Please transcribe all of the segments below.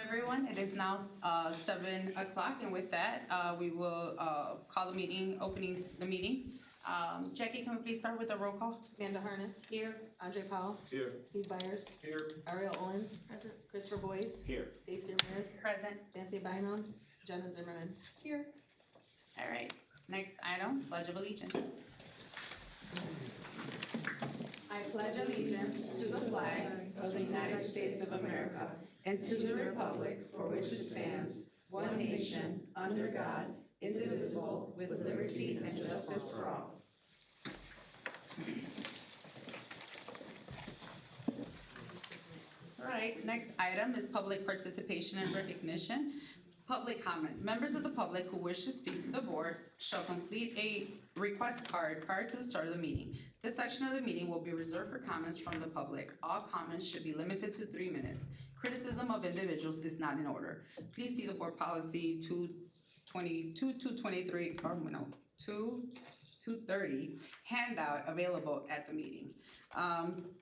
everyone, it is now 7 o'clock, and with that, we will call the meeting, opening the meeting. Jackie, can we please start with a roll call? Amanda Harness. Here. Andre Powell. Here. Steve Byers. Here. Ariel Owens. Present. Christopher Boyce. Here. Daisy Ramirez. Present. Dante Bynum. Jenna Zimmerman. Here. All right, next item, Pledge of Allegiance. I pledge allegiance to the flag of the United States of America and to the republic for which it stands, one nation, under God, indivisible, with liberty and justice for all. All right, next item is public participation and recognition. Public comment. Members of the public who wish to speak to the board shall complete a request card prior to the start of the meeting. This section of the meeting will be reserved for comments from the public. All comments should be limited to 3 minutes. Criticism of individuals is not in order. Please see the board policy 223, or no, 230 handout available at the meeting.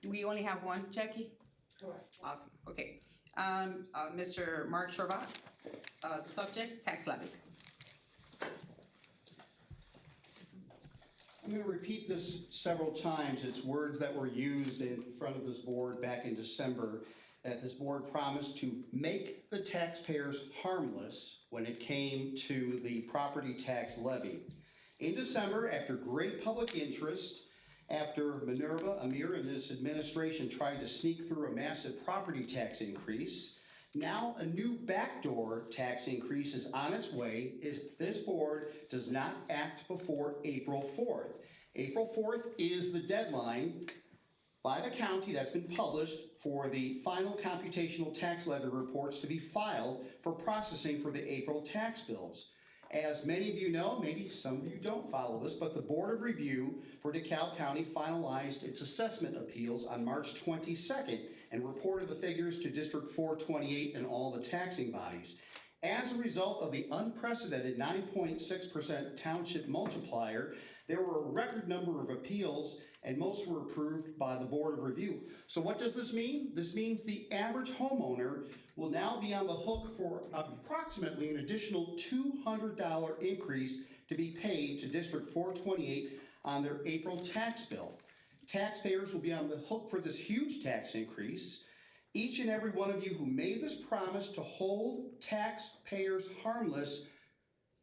We only have one, Jackie? Correct. Awesome, okay. Mr. Mark Sherbat, subject, tax levy. I'm going to repeat this several times. It's words that were used in front of this board back in December, that this board promised to make the taxpayers harmless when it came to the property tax levy. In December, after great public interest, after Minerva, Amir, and this administration tried to sneak through a massive property tax increase, now a new backdoor tax increase is on its way if this board does not act before April 4th. April 4th is the deadline by the county that's been published for the final computational tax levy reports to be filed for processing for the April tax bills. As many of you know, maybe some of you don't follow this, but the Board of Review for DeKalb County finalized its assessment appeals on March 22nd and reported the figures to District 428 and all the taxing bodies. As a result of the unprecedented 9.6% township multiplier, there were a record number of appeals and most were approved by the Board of Review. So what does this mean? This means the average homeowner will now be on the hook for approximately an additional $200 increase to be paid to District 428 on their April tax bill. Taxpayers will be on the hook for this huge tax increase. Each and every one of you who made this promise to hold taxpayers harmless,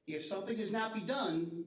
if something has not been done,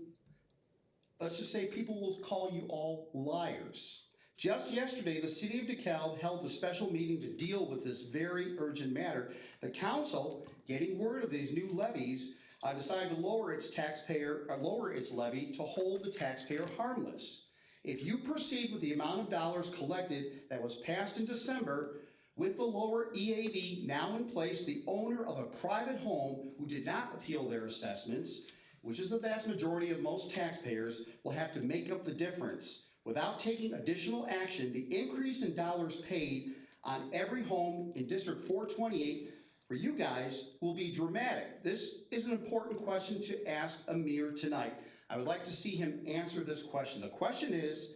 let's just say people will call you all liars. Just yesterday, the city of DeKalb held a special meeting to deal with this very urgent matter. The council, getting word of these new levies, decided to lower its levy to hold the taxpayer harmless. If you proceed with the amount of dollars collected that was passed in December, with the lower EAV now in place, the owner of a private home who did not appeal their assessments, which is the vast majority of most taxpayers, will have to make up the difference. Without taking additional action, the increase in dollars paid on every home in District 428 for you guys will be dramatic. This is an important question to ask Amir tonight. I would like to see him answer this question. The question is,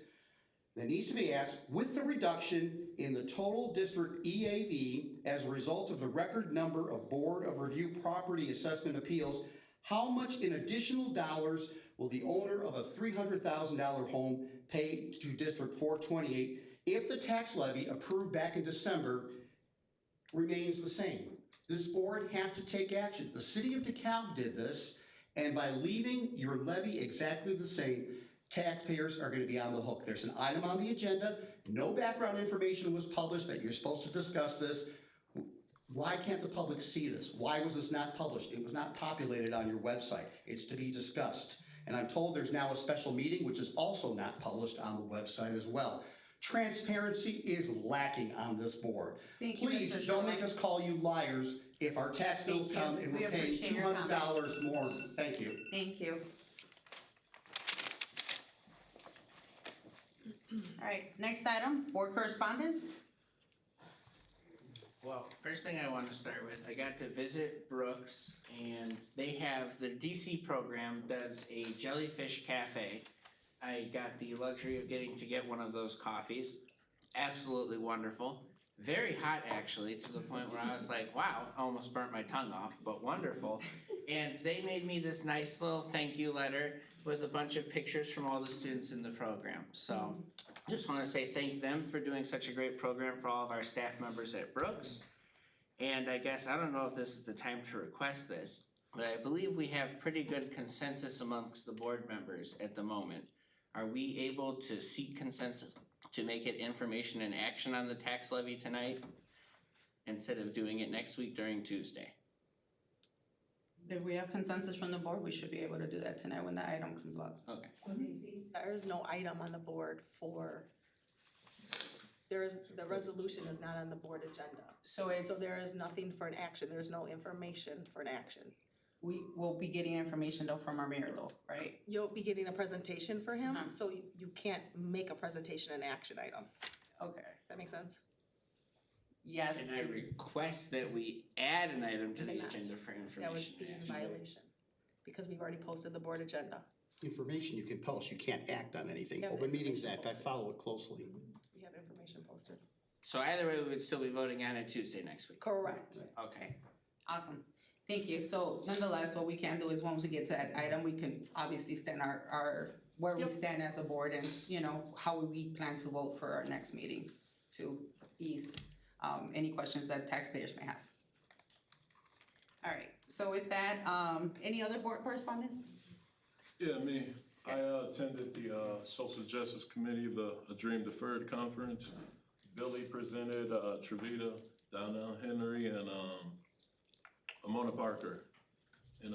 that needs to be asked, with the reduction in the total district EAV as a result of the record number of Board of Review property assessment appeals, how much in additional dollars will the owner of a $300,000 home pay to District 428 if the tax levy approved back in December remains the same? This board has to take action. The city of DeKalb did this, and by leaving your levy exactly the same, taxpayers are going to be on the hook. There's an item on the agenda. No background information was published that you're supposed to discuss this. Why can't the public see this? Why was this not published? It was not populated on your website. It's to be discussed. And I'm told there's now a special meeting, which is also not published on the website as well. Transparency is lacking on this board. Please don't make us call you liars if our tax bills come and we're paying $200 more. Thank you. Thank you. All right, next item, board correspondence. Well, first thing I want to start with, I got to visit Brooks, and they have, the DC program does a jellyfish cafe. I got the luxury of getting to get one of those coffees. Absolutely wonderful. very hot actually, to the point where I was like, wow, I almost burnt my tongue off, but wonderful. And they made me this nice little thank you letter with a bunch of pictures from all the students in the program. So just wanna say thank them for doing such a great program for all of our staff members at Brooks. And I guess, I don't know if this is the time to request this, but I believe we have pretty good consensus amongst the board members at the moment. Are we able to seek consensus to make it information and action on the tax levy tonight instead of doing it next week during Tuesday? If we have consensus from the board, we should be able to do that tonight when the item comes up. Okay. There is no item on the board for, the resolution is not on the board agenda. So it's, So there is nothing for an action, there's no information for an action. we will be getting information though from our mayor though, right? You'll be getting a presentation for him, Uh-huh. so you can't make a presentation an action item. Okay. Does that make sense? Yes. And I request that we add an item to the Cannot. agenda for That would information be and in action. violation, because we've already posted the board agenda. Information you can post, you can't act on anything. Yeah, Open Meetings information Act, I posted. follow it closely. We have information posted. So either way, we would still be voting on it Tuesday next week. Correct. Okay. Awesome. Thank you. So nonetheless, what we can do is once we get to that item, we can obviously stand our where we Yep. stand as a board and, you know, how we plan to vote for our next meeting to ease any questions that taxpayers may have. All right, so with that, any other board correspondence? Yeah, me. I Yes. attended the Social Justice Committee, the A Dream Deferred Conference. Billy presented, Trevita, Donnell Henry, and Amona Parker. And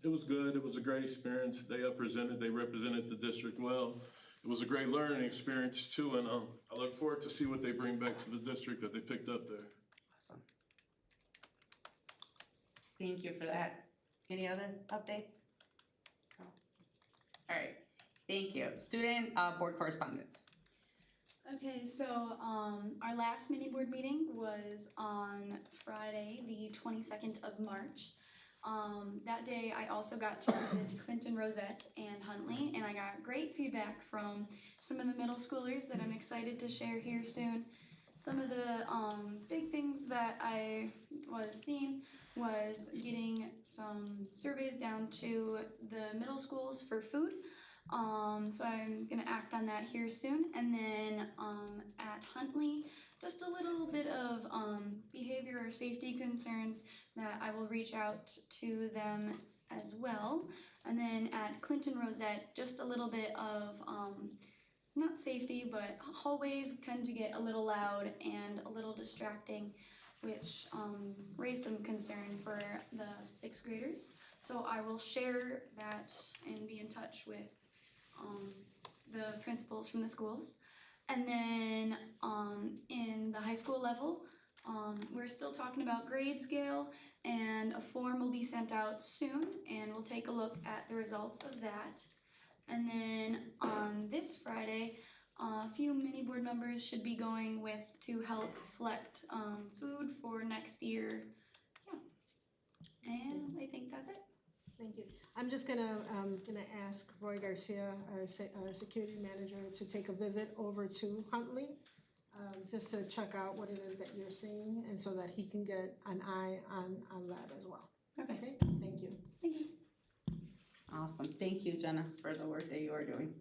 it was good. It was a great experience. They represented the district well. It was a great learning experience too, and I look forward to see what they bring back to the district that they picked up there. Awesome. Thank you for that. Any other updates? No. All right, thank you. Student board correspondence. Okay, so our last mini board meeting was on Friday, the 22nd of March. That day I also got to visit Clinton, Rosette, and Huntley, and I got great feedback from some of the middle schoolers that I'm excited to share here soon. Some of the big things that I was seeing was getting some surveys down to the middle schools for food. So I'm gonna act on that here soon. And then at Huntley, just a little bit of behavior or safety concerns that I will reach out to them as well. And then at Clinton Rosette, just a little bit of not safety, but hallways tend to get a little loud and a little distracting, which raised some concern for the sixth graders. So I will share that and be in touch with the principals from the schools. And then in the high school level, we're still talking about grade scale, and a form will be sent out soon, and we'll take a look at the results of that. And then on this Friday, a few mini board members should be going with to help select food for next year. Yeah, and I think that's it. Thank you. I'm just gonna ask Roy Garcia, our security manager, to take a visit over to Huntley, just to check out what it is that you're seeing, and so that he can get an eye on that as well. Okay, Okay, thank you. thank you. Awesome. Thank you, Jenna, for the work that you are doing.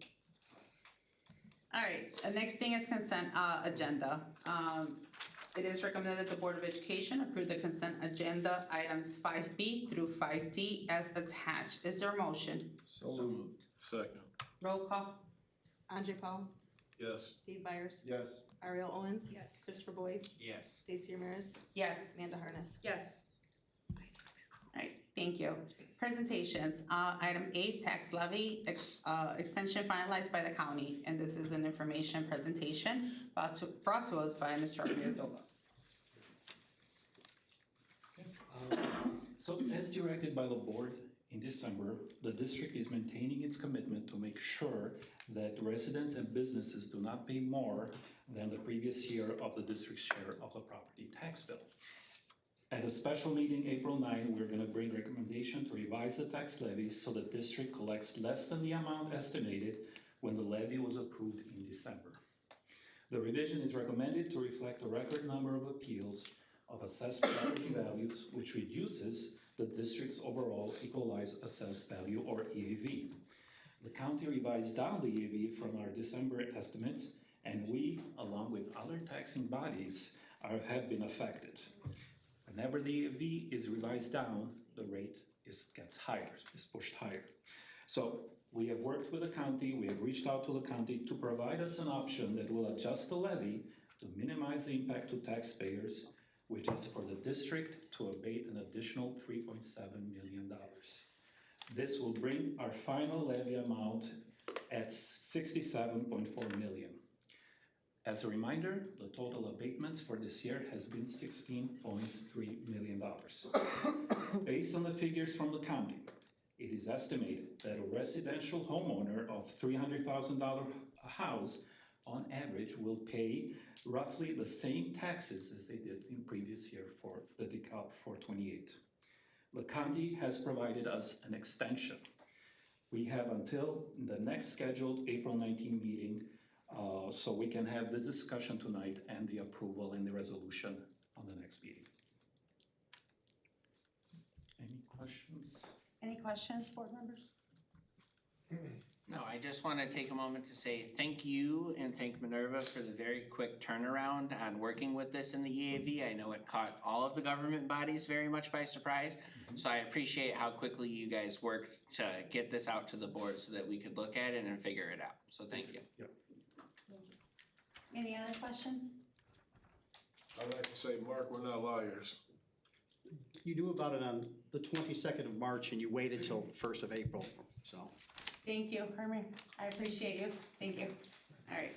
All right, the next thing is consent agenda. It is recommended that the Board of Education approve the consent agenda items 5B through 5D as attached. Is there a motion? So moved. Second. Roll call. Andre Paul, Yes. Steve Byers, Yes. Ariel Owens, Yes. Christopher Boyce, Yes. Stacy Ramirez, Yes. Amanda Harness. Yes. All right, thank you. Presentations, item 8, tax levy extension finalized by the county. And this is an information presentation brought to us by Mr. Armando. So as directed by the board in December, the district is maintaining its commitment to make sure that residents and businesses do not pay more than the previous year of the district's share of the property tax bill. At a special meeting April 9, we're going to bring recommendation to revise the tax levy so the district collects less than the amount estimated when the levy was approved in December. The revision is recommended to reflect a record number of appeals of assessed property values, which reduces the district's overall equalized assessed value, or EAV. The county revised down the EAV from our December estimates, and we, along with other taxing bodies, have been affected. Whenever the EAV is revised down, the rate gets higher, is pushed higher. So we have worked with the county, we have reached out to the county to provide us an option that will adjust the levy to minimize the impact to taxpayers, which is for the district to abate an additional $3.7 million. This will bring our final levy amount at $67.4 million. As a reminder, the total abatements for this year has been $16.3 million. Based on the figures from the county, it is estimated that a residential homeowner of $300,000 a house on average will pay roughly the same taxes as they did in previous year for the DeKalb 428. The county has provided us an extension. We have until the next scheduled April 19 meeting so we can have this discussion tonight and the approval and the resolution on the next meeting. Any questions? Any questions, board members? No, I just want to take a moment to say thank you and thank Minerva for the very quick turnaround on working with this in the EAV. I know it caught all of the government bodies very much by surprise. So I appreciate how quickly you guys worked to get this out to the board so that we could look at it and figure it out. So thank you. Yep. Any other questions? I'd like to say, Mark, we're not liars. You knew about it on the 22nd of March and you waited till the 1st of April, so. Thank you, Herman. I appreciate you. Thank you. All right.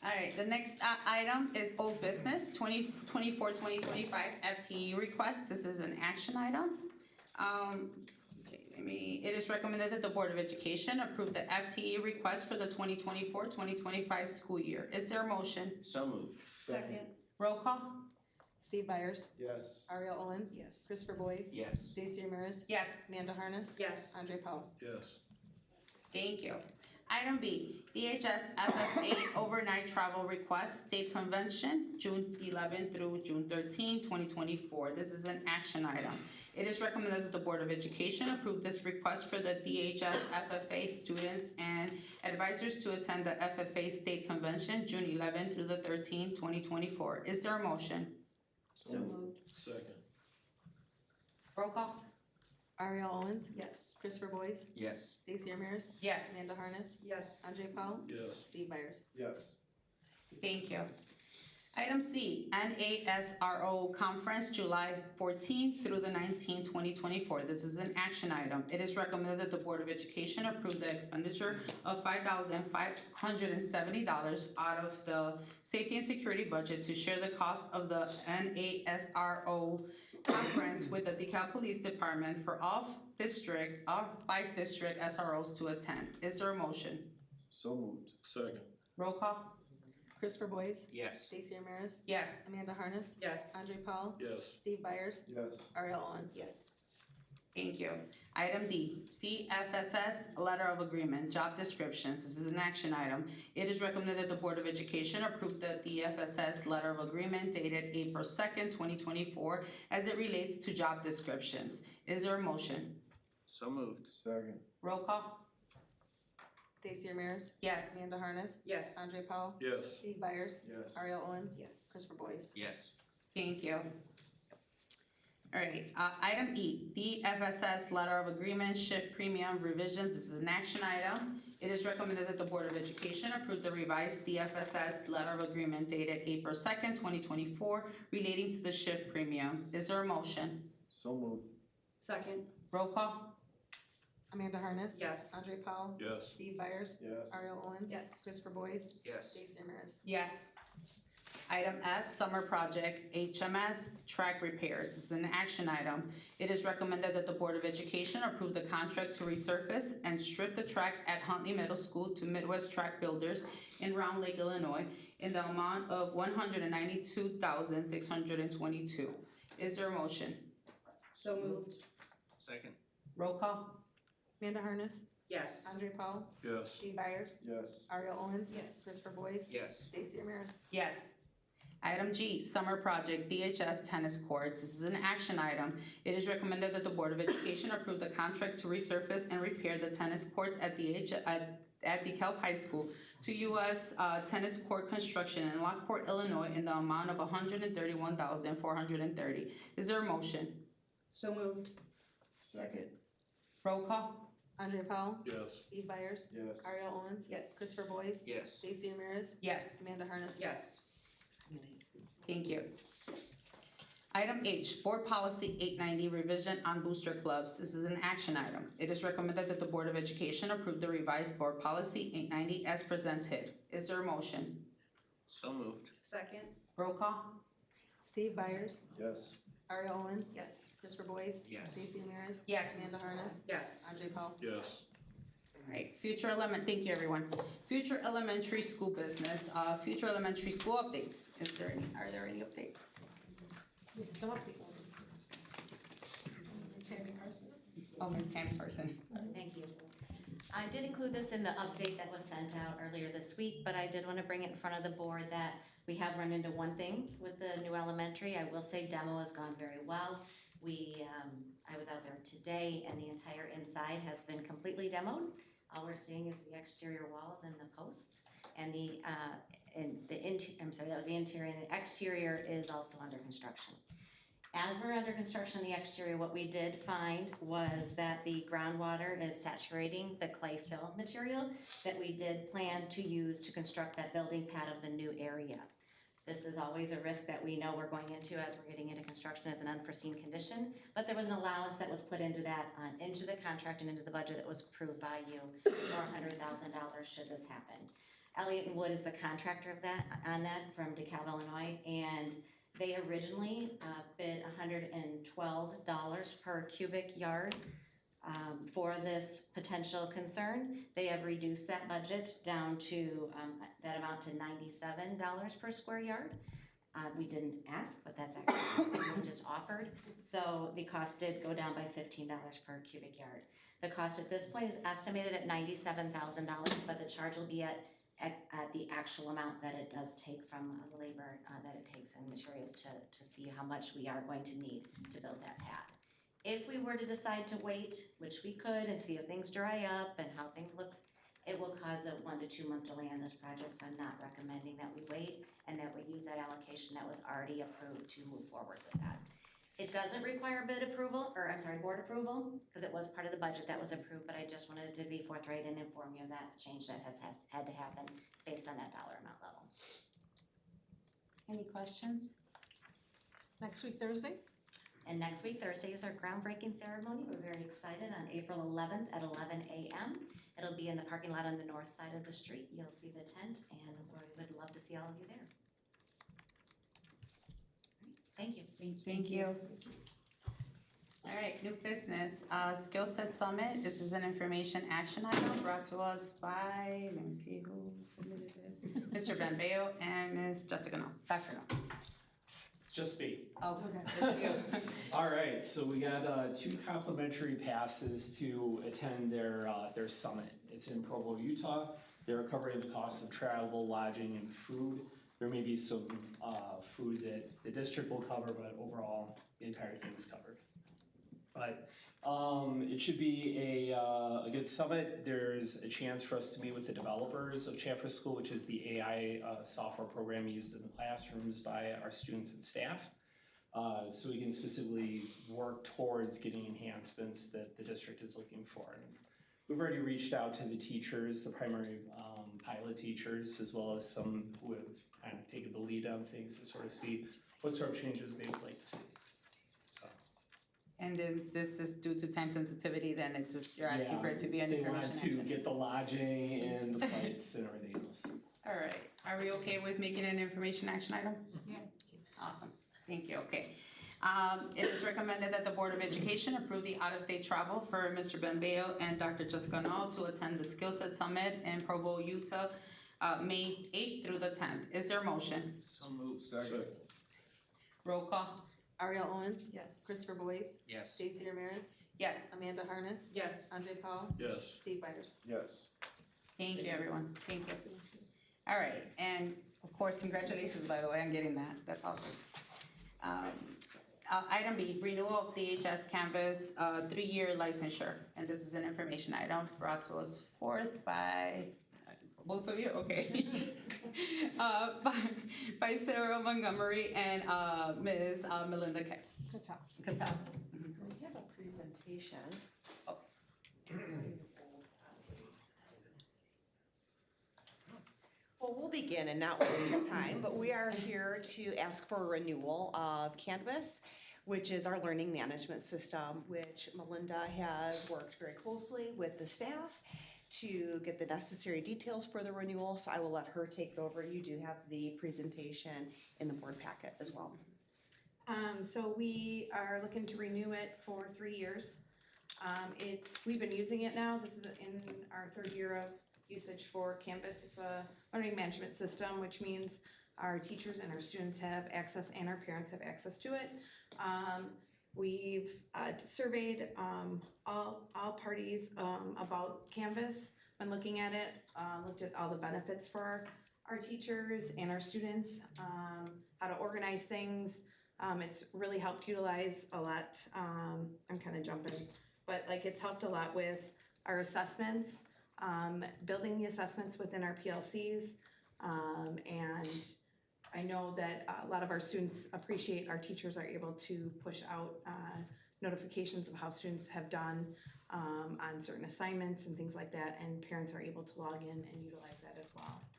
All right, the next item is old business, 2024-2025 FTE request. This is an action item. It is recommended that the Board of Education approve the FTE request for the 2024-2025 school year. Is there a motion? So moved. Second. Roll call? Steve Byers. Yes. Ariel Owens. Yes. Christopher Boyes. Yes. Stacy Ramirez. Yes. Amanda Harness. Yes. Andre Powell. Yes. Thank you. Item B, DHS FFA overnight travel request, state convention, June 11 through June 13, 2024. This is an action item. It is recommended that the Board of Education approve this request for the DHS FFA students and advisors to attend the FFA state convention, June 11 through the 13, 2024. Is there a motion? So moved. Second. Roll call? Ariel Owens. Yes. Christopher Boyes. Yes. Stacy Ramirez. Yes. Amanda Harness. Yes. Andre Powell. Yes. Steve Byers. Yes. Thank you. Item C, NASRO Conference, July 14th through the 19th, 2024. This is an action item. It is recommended that the Board of Education approve the expenditure of $5,570 out of the Safety and Security budget to share the cost of the NASRO Conference with the DeKalb Police Department for all 5 district SROs to attend. Is there a motion? So moved. Second. Roll call? Christopher Boyes. Yes. Stacy Ramirez. Yes. Amanda Harness. Yes. Andre Powell. Yes. Steve Byers. Yes. Ariel Owens. Yes. Thank you. Item D, DFSS Letter of Agreement, Job Descriptions. This is an action item. It is recommended that the Board of Education approve the DFSS Letter of Agreement dated April 2nd, 2024, as it relates to job descriptions. Is there a motion? So moved. Second. Roll call? Stacy Ramirez. Yes. Amanda Harness. Yes. Andre Powell. Yes. Steve Byers. Yes. Ariel Owens. Yes. Christopher Boyes. Yes. Thank you. All right, item E, DFSS Letter of Agreement, Shift Premium Revisions. This is an action item. It is recommended that the Board of Education approve the revised DFSS Letter of Agreement dated April 2nd, 2024, relating to the shift premium. Is there a motion? So moved. Second. Roll call? Amanda Harness. Yes. Andre Powell. Yes. Steve Byers. Yes. Ariel Owens. Yes. Christopher Boyes. Yes. Stacy Ramirez. Yes. Item F, Summer Project HMS Track Repairs. This is an action item. It is recommended that the Board of Education approve the contract to resurface and strip the track at Huntley Middle School to Midwest Track Builders in Round Lake, Illinois, in the amount of $192,622. Is there a motion? So moved. Second. Roll call? Amanda Harness. Yes. Andre Paul, Yes. Steve Byers, Yes. Ariel Owens. Yes. Christopher Boys. Yes. Stacy Ramirez. Yes. Item G, Summer Project DHS Tennis Courts. This is an action item. It is recommended that the Board of Education approve the contract to resurface and repair the tennis courts at DeKalb High School to U.S. Tennis Court Construction in Lockport, Illinois, in the amount of $131,430. Is there a motion? So moved. Second. Roll call. Andre Paul, Yes. Steve Byers, Yes. Ariel Owens. Yes. Christopher Boys. Yes. Stacy Ramirez. Yes. Amanda Harness. Yes. Thank you. Item H, Board Policy 890, Revision on Booster Clubs. This is an action item. It is recommended that the Board of Education approve the revised Board Policy 890 as presented. Is there a motion? So moved. Second. Roll call. Steve Byers, Yes. Ariel Owens. Yes. Christopher Boys. Yes. Stacy Ramirez. Yes. Amanda Harness. Yes. Andre Paul. Yes. Right, thank you, everyone. Future elementary school business, future elementary school updates. Are there any updates? Some updates. Tammy Carson. Oh, Ms. Tammy Carson. Thank you. I did include this in the update that was sent out earlier this week, but I did want to bring it in front of the board that we have run into one thing with the new elementary. I will say demo has gone very well. I was out there today and the entire inside has been completely demoed. All we're seeing is the exterior walls and the posts and the interior, and the exterior is also under construction. As we're under construction, the exterior, what we did find was that the groundwater is saturating the clay fill material that we did plan to use to construct that building pad of the new area. This is always a risk that we know we're going into as we're getting into construction as an unforeseen condition, but there was an allowance that was put into that, into the contract and into the budget that was approved by you for $100,000 should this happen. Elliott and Wood is the contractor of that, on that from DeKalb, Illinois, and they originally bid $112 per cubic yard for this potential concern. They have reduced that budget down to that amount to $97 per square yard. We didn't ask, but that's actually something we just offered. So the cost did go down by $15 per cubic yard. The cost at this point is estimated at $97,000, but the charge will be at the actual amount that it does take from the labor that it takes and materials to see how much we are going to need to build that pad. If we were to decide to wait, which we could, and see if things dry up and how things look, it will cause a 1 to 2 month delay on this project, so I'm not recommending that we wait and that we use that allocation that was already approved to move forward with that. It doesn't require board approval, because it was part of the budget that was approved, but I just wanted to be forthright and inform you of that change that has had to happen based on that dollar amount level. Any questions? Next week, Thursday? And next week, Thursday, is our groundbreaking ceremony. We're very excited on April 11th at 11 a.m. It'll be in the parking lot on the north side of the street. You'll see the tent, and we would love to see all of you there. Thank you. Thank you. All right, new business, Skill Set Summit. This is an information action item brought to us by, let me see who submitted this. Mr. Van Bayo and Ms. Jessica No, Dr. No. Just me. Oh, just you. All right, so we got 2 complimentary passes to attend their summit. It's in Provo, Utah. They're covering the cost of travel, lodging, and food. There may be some food that the district will cover, but overall, the entire thing is covered. But it should be a good summit. There's a chance for us to meet with the developers of Chaffer School, which is the AI software program used in the classrooms by our students and staff. So we can specifically work towards getting enhancements that the district is looking for. And we've already reached out to the teachers, the primary pilot teachers, as well as some who have kind of taken the lead on things to sort of see what sort of changes they would like to see. And then this is due to time sensitivity, then it's just, you're asking for it to be an They information want action. to get the lodging and the flights and everything else. All right, are we okay with making an information action item? Yeah. Awesome, thank you, okay. It is recommended that the Board of Education approve the out-of-state travel for Mr. Ben Bayo and Dr. Jessica No to attend the Skill Set Summit in Provo, Utah, May 8th through the 10th. Is there a motion? So moved. Second. Roll call. Ariel Owens. Yes. Christopher Boys. Yes. Stacy Ramirez. Yes. Amanda Harness, Yes. Andre Paul, Yes. Steve Byers. Yes. Thank you, everyone. Thank you. All right, and of course, congratulations, by the way, on getting that. That's awesome. Item B, renewal of DHS Canvas, 3-year licensure. And this is an information item brought to us forth by, both of you, okay. By Sarah Montgomery and Ms. Melinda Good job. Cattell. We have a presentation. Well, we'll begin and not waste your time, but we are here to ask for a renewal of Canvas, which is our learning management system, which Melinda has worked very closely with the staff to get the necessary details for the renewal, so I will let her take it over. You do have the presentation in the board packet as well. So we are looking to renew it for 3 years. We've been using it now, this is in our 3rd year of usage for Canvas. It's a learning management system, which means our teachers and our students have access and our parents have access to it. We've surveyed all parties about Canvas when looking at it, looked at all the benefits for our teachers and our students, how to organize things. It's really helped utilize a lot, I'm kind of jumping, but like it's helped a lot with our assessments, building the assessments within our PLCs, and I know that a lot of our students appreciate our teachers are able to push out notifications of how students have done on certain assignments and things like that, and parents are able to log in and utilize that as well.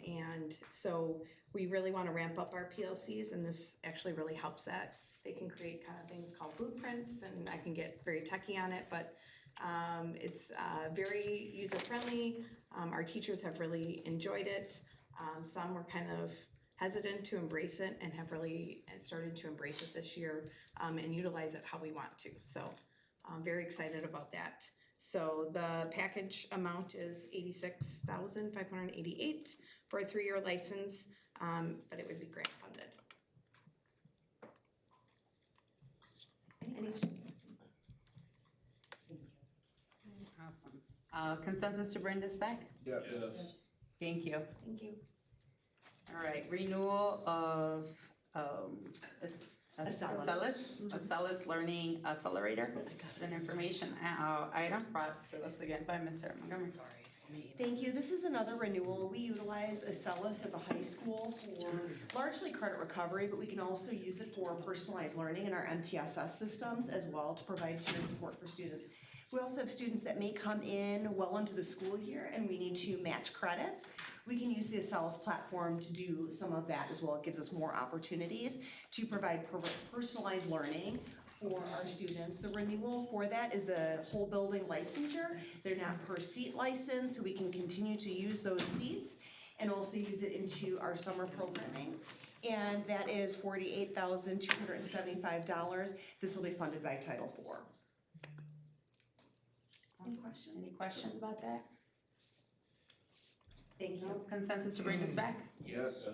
And so we really want to ramp up our PLCs, and this actually really helps that. They can create kind of things called blueprints, and I can get very techie on it, but it's very user-friendly. Our teachers have really enjoyed it. Some were kind of hesitant to embrace it and have really started to embrace it this year and utilize it how we want to. So I'm very excited about that. So the package amount is $86,588 for a 3-year license, but it would be grant funded. Any questions? Awesome. Consensus to bring this back? Yes. Thank you. Thank you. All right, renewal of Accelis Learning Accelerator. It's an information item brought to us again by Ms. Sarah Montgomery. Thank you. This is another renewal. We utilize Accelis at the high school for largely credit recovery, but we can also use it for personalized learning in our MTSS systems as well to provide tiered support for students. We also have students that may come in well into the school year and we need to match credits. We can use the Accelis platform to do some of that as well. It gives us more opportunities to provide personalized learning for our students. The renewal for that is a whole building licensure. They're not per seat license, so we can continue to use those seats and also use it into our summer programming. And that is $48,275. This will be funded by Title IV. Any questions about that? Thank you. Consensus to bring this back? Yes.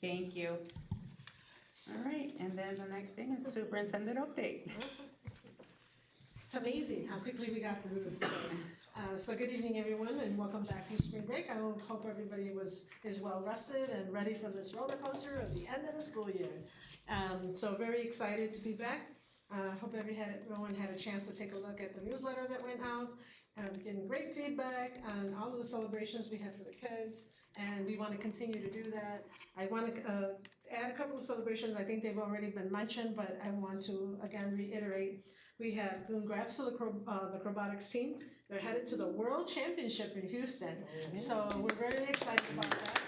Thank you. All right, and then the next thing is superintendent update. It's amazing how quickly we got through this. So good evening, everyone, and welcome back from spring break. I hope everybody is well rested and ready for this roller coaster of the end of the school year. So very excited to be back. Hope everyone had a chance to take a look at the newsletter that went out. Getting great feedback on all of the celebrations we had for the kids, and we want to continue to do that. I want to add a couple of celebrations. I think they've already been mentioned, but I want to again reiterate. We have congrats to the acrobatics team. They're headed to the World Championship in Houston, so we're very excited about that.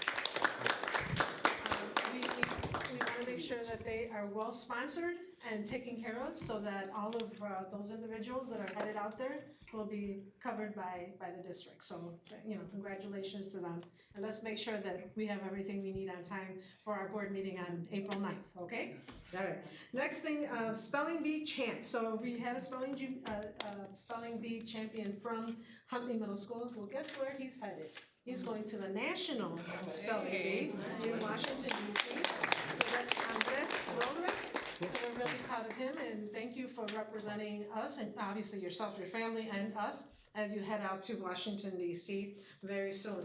We want to make sure that they are well sponsored and taken care of, so that all of those individuals that are headed out there will be covered by the district. So, congratulations to them. And let's make sure that we have everything we need on time for our board meeting on April 9th, okay? All right. Next thing, spelling bee champ. So we had a spelling bee champion from Huntley Middle School. Well, guess where he's headed? He's going to the National Spelling Bee in Washington, D.C. So that's Andres Robles. So we're really proud of him, and thank you for representing us, and obviously yourself, your family, and us, as you head out to Washington DC very soon.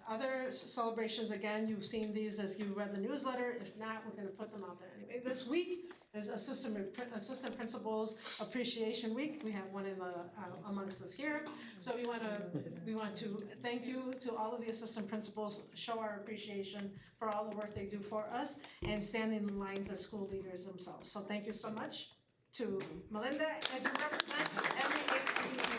Other celebrations, again, you've seen these if you read the newsletter. If not, we're gonna put them out there anyway. This week is Assistant Principals Appreciation Week. We have one in the, amongst us here. So we want to thank you to all of the assistant principals, show our appreciation for all the work they do for us, and stand in the lines as school leaders themselves. So thank you so much to Melinda, as you represent every APU.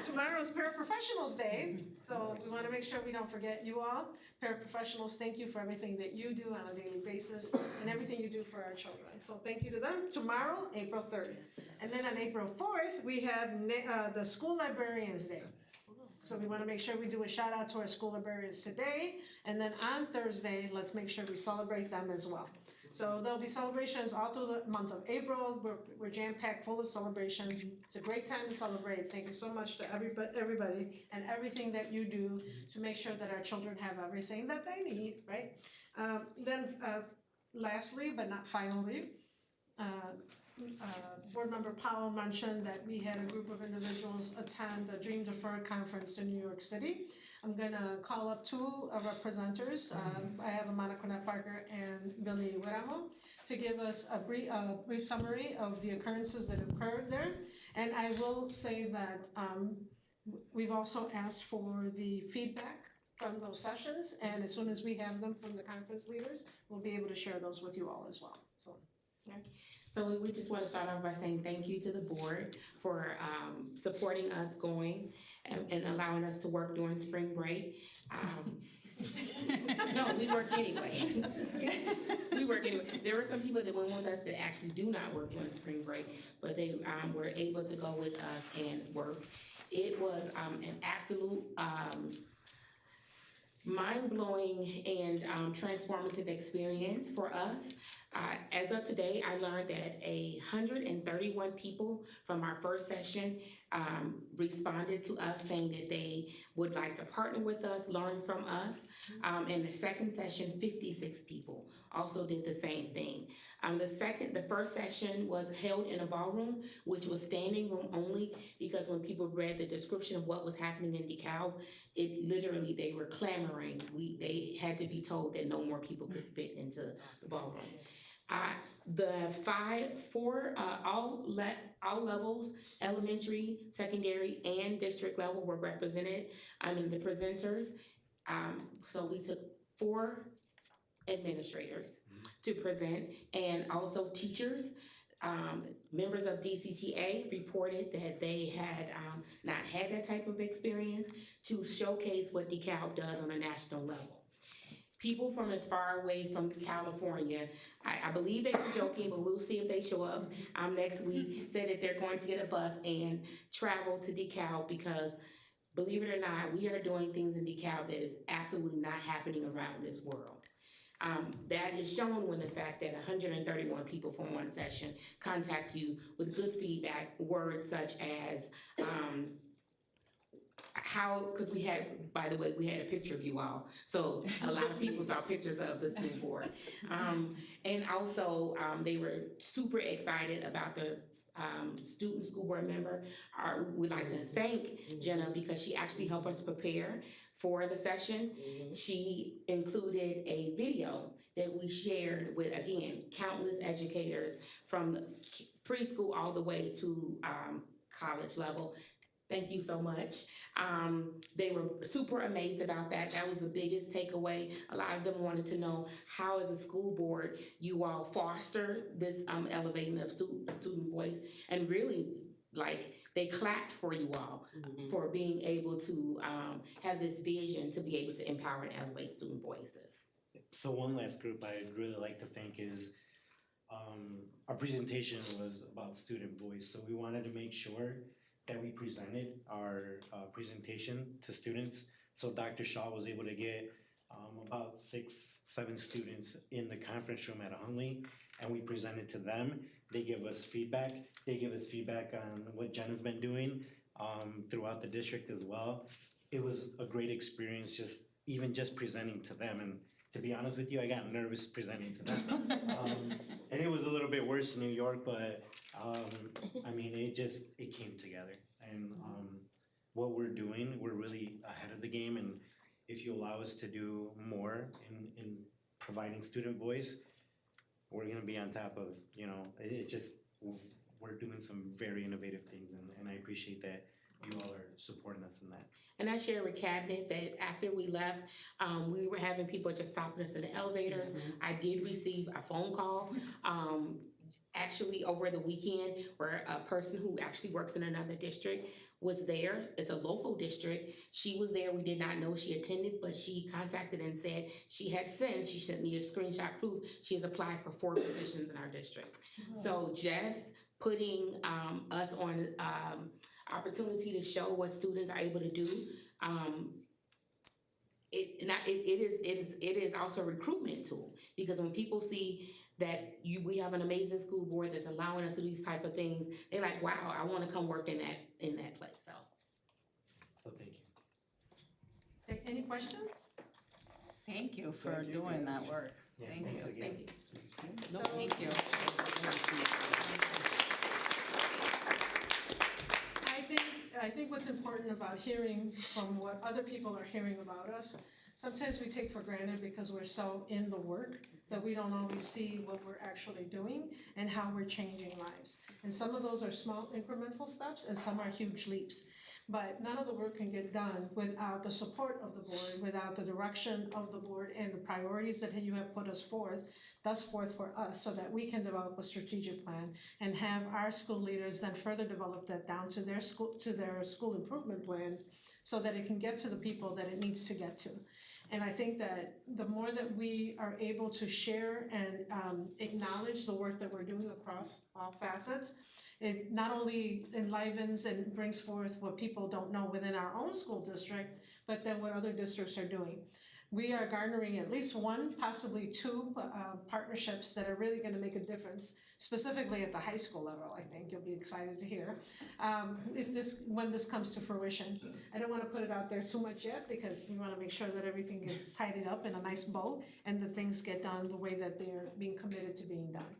Tomorrow's Paraprofessionals Day, so we wanna make sure we don't forget you all. Paraprofessionals, thank you for everything that you do on a daily basis and everything you do for our children. So thank you to them. Tomorrow, April 3rd. And then on April 4th, we have the School Librarians Day. So we wanna make sure we do a shout out to our school librarians today. And then on Thursday, let's make sure we celebrate them as well. So there'll be celebrations all through the month of April. We're jam-packed full of celebration. It's a great time to celebrate. Thank you so much to everybody and everything that you do to make sure that our children have everything that they need, right? Lastly, but not finally, Board Member Powell mentioned that we had a group of individuals attend the Dream Deferred Conference in New York City. I'm gonna call up two of our presenters. I have Amanda Cornett Parker and Billy Weramo to give us a brief summary of the occurrences that occurred there. And I will say that we've also asked for the feedback from those sessions, and as soon as we have them from the conference leaders, we'll be able to share those with you all as well, so. So we just want to start off by saying thank you to the board for supporting us going and allowing us to work during spring break. No, we work anyway. We work anyway. There were some people that went with us that actually do not work during spring break, but they were able to go with us and work. It was an absolute mind-blowing and transformative experience for us. As of today, I learned that 131 people from our first session responded to us saying that they would like to partner with us, learn from us. In the second session, 56 people also did the same thing. The first session was held in a ballroom, which was standing room only, because when people read the description of what was happening in DeKalb, it literally, they were clamoring. They had to be told that no more people could fit into the ballroom. All levels, elementary, secondary, and district level were represented. The presenters. So we took 4 administrators to present, and also teachers. Members of DCTA reported that they had not had that type of experience to showcase what DeKalb does on a national level. People from as far away from California, I believe they were joking, but we'll see if they show up next week, said that they're going to get a bus and travel to DeKalb because, believe it or not, we are doing things in DeKalb that is absolutely not happening around this world. That is shown when the fact that 131 people from one session contact you with good feedback, words such as, because we had, by the way, we had a picture of you all. So a lot of people saw pictures of the school board. And also, they were super excited about the student school board member. We'd like to thank Jenna because she actually helped us prepare for the session. She included a video that we shared with, again, countless educators from preschool all the way to college level. Thank you so much. They were super amazed about that. That was the biggest takeaway. A lot of them wanted to know how, as a school board, you all foster this elevating of student voice, and really, they clapped for you all for being able to have this vision to be able to empower and elevate student voices. So one last group I'd really like to thank is our presentation was about student voice, so we wanted to make sure that we presented our presentation to students. So Dr. Shaw was able to get about 6-7 students in the conference room at Huntley, and we presented to them. They give us feedback. They give us feedback on what Jenna's been doing throughout the district as well. It was a great experience just presenting to them and to be honest with you, I got nervous presenting to them. And it was a little bit worse in New York, but, I mean, it came together. And, what we're doing, we're really ahead of the game, and if you allow us to do more in providing student voice, we're gonna be on top of, you know, it just, we're doing some very innovative things, and I appreciate that you all are supporting us in that. And I shared with Cabinet that after we left, we were having people just stopping us in the elevators. I did receive a phone call, actually over the weekend, where a person who actually works in another district was there. It's a local district. She was there. We did not know she attended, but she contacted and said she sent me a screenshot proof. She has applied for 4 positions in our district. So just putting us on opportunity to show what students are able to do. It is also a recruitment tool, because when people see that we have an amazing school board that's allowing us to do these type of things, they're like, wow, I want to come work in that place. So thank you. Any questions? Thank you for doing that work. Yeah, Thank thanks you. again. Thank you. So- Thank you. I think what's important about hearing from what other people are hearing about us, sometimes we take for granted because we're so in the work that we don't always see what we're actually doing and how we're changing lives. And some of those are small incremental steps and some are huge leaps. But none of the work can get done without the support of the board, without the direction of the board and the priorities that you have put us forth, thus forth for us, so that we can develop a strategic plan and have our school leaders then further develop that down to their school improvement plans, so that it can get to the people that it needs to get to. And I think that the more that we are able to share and acknowledge the work that we're doing across all facets, it not only enlivens and brings forth what people don't know within our own school district, but then what other districts are doing. We are garnering at least 1, possibly 2 partnerships that are really gonna make a difference, specifically at the high school level. I think you'll be excited to hear when this comes to fruition. I don't wanna put it out there too much yet, because we wanna make sure that everything gets tidied up in a nice bow and that things get done the way that they're being committed to being done.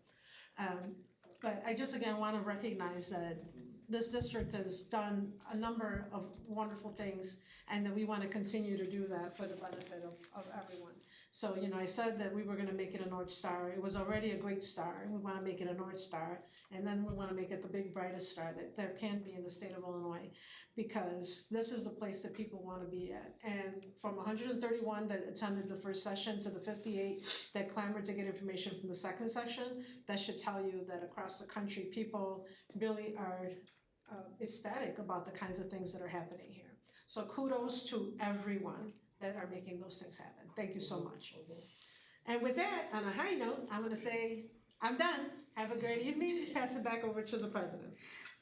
But I just again wanna recognize that this district has done a number of wonderful things, and that we wanna continue to do that for the benefit of everyone. So, you know, I said that we were gonna make it a North Star. It was already a great star, and we wanna make it a North Star. And then we wanna make it the big brightest star that there can be in the state of Illinois, because this is the place that people wanna be at. And from 131 that attended the first session to the 58 that clamored to get information from the second session, that should tell you that across the country, people really are ecstatic about the kinds of things that are happening here. So kudos to everyone that are making those things happen. Thank you so much. And with that, on a high note, I'm gonna say, I'm done. Have a great evening. Pass it back over to the president.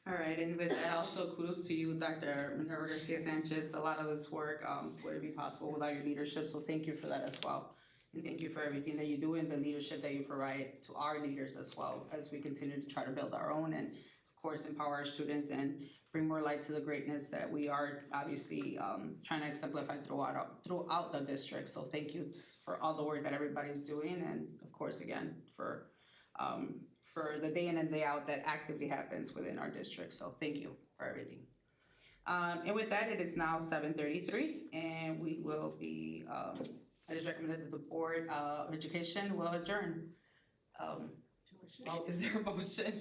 All right, and with that, also kudos to you, Dr. Minerva Garcia Sanchez. A lot of this work wouldn't be possible without your leadership, so thank you for that as well. And thank you for everything that you do and the leadership that you provide to our leaders as well, as we continue to try to build our own and, of course, empower our students and bring more light to the greatness that we are obviously trying to exemplify throughout the district. So thank you for all the work that everybody's doing, and of course, again, for the day in and day out that actively happens within our district. So thank you for everything. And with that, it is now 7:33, and we will be, I just recommend that the Board of Education will adjourn. Is there a motion?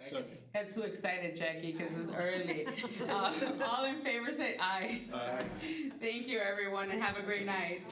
Second. I'm too excited, Jackie, because it's early. All in favor say aye. Aye. Thank you, everyone, and have a great night.